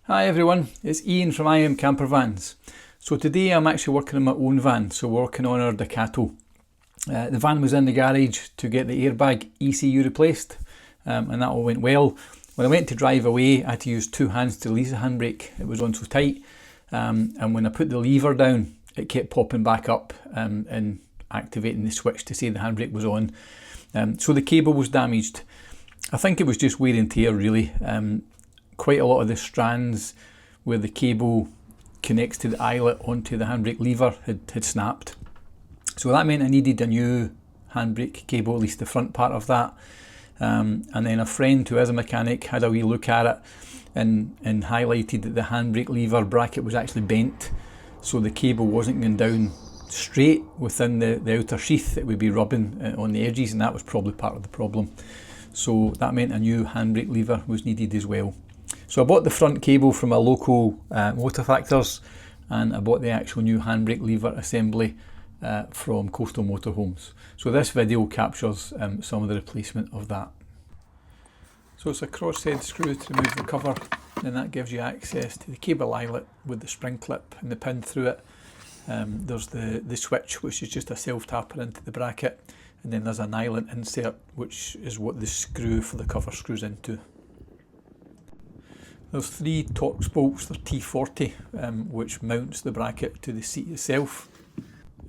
Hi everyone, it's Ian from IMCampervans. So today I'm actually working on my own van, so working on our Ducato. The van was in the garage to get the airbag ECU replaced, and that all went well. When I went to drive away, I had to use two hands to release the handbrake. It was on so tight, and when I put the lever down, it kept popping back up and activating the switch to say the handbrake was on. So the cable was damaged. I think it was just wear and tear really. Quite a lot of the strands where the cable connects to the eyelet onto the handbrake lever had snapped. So that meant I needed a new handbrake cable, at least the front part of that. And then a friend who is a mechanic had a wee look at it and highlighted that the handbrake lever bracket was actually bent, so the cable wasn't going down straight within the outer sheath. It would be rubbing on the edges, and that was probably part of the problem. So that meant a new handbrake lever was needed as well. So I bought the front cable from a local motor factors, and I bought the actual new handbrake lever assembly from Coastal Motorhomes. So this video captures some of the replacement of that. So it's a cross-head screw to remove the cover, and that gives you access to the cable eyelet with the spring clip and the pin through it. There's the switch, which is just a self-tapper into the bracket, and then there's an eyelet insert, which is what the screw for the cover screws into. There's three Torx bolts, they're T40, which mounts the bracket to the seat itself.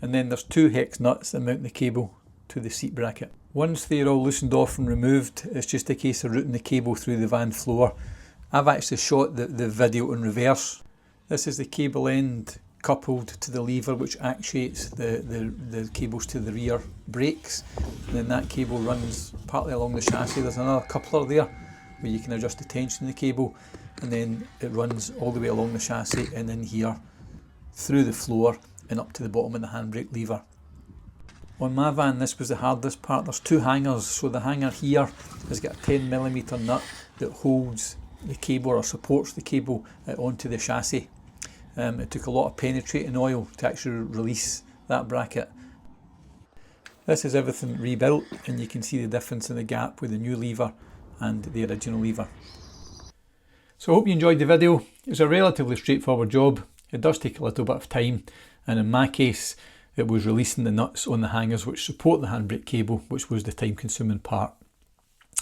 And then there's two hex nuts that mount the cable to the seat bracket. Once they're all loosened off and removed, it's just a case of routing the cable through the van floor. I've actually shot the video in reverse. This is the cable end coupled to the lever which actuates the cables to the rear brakes. And then that cable runs partly along the chassis. There's another coupler there where you can adjust the tension of the cable, and then it runs all the way along the chassis and in here through the floor and up to the bottom of the handbrake lever. On my van, this was the hardest part. There's two hangers, so the hanger here has got a 10mm nut that holds the cable or supports the cable onto the chassis. It took a lot of penetrating oil to actually release that bracket. This is everything rebuilt, and you can see the difference in the gap with the new lever and the original lever. So I hope you enjoyed the video. It's a relatively straightforward job. It does take a little bit of time, and in my case it was releasing the nuts on the hangers which support the handbrake cable, which was the time consuming part.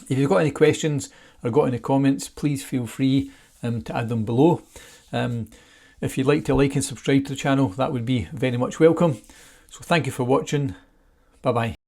If you've got any questions or got any comments, please feel free to add them below. If you'd like to like and subscribe to the channel, that would be very much welcome. So thank you for watching. Bye bye.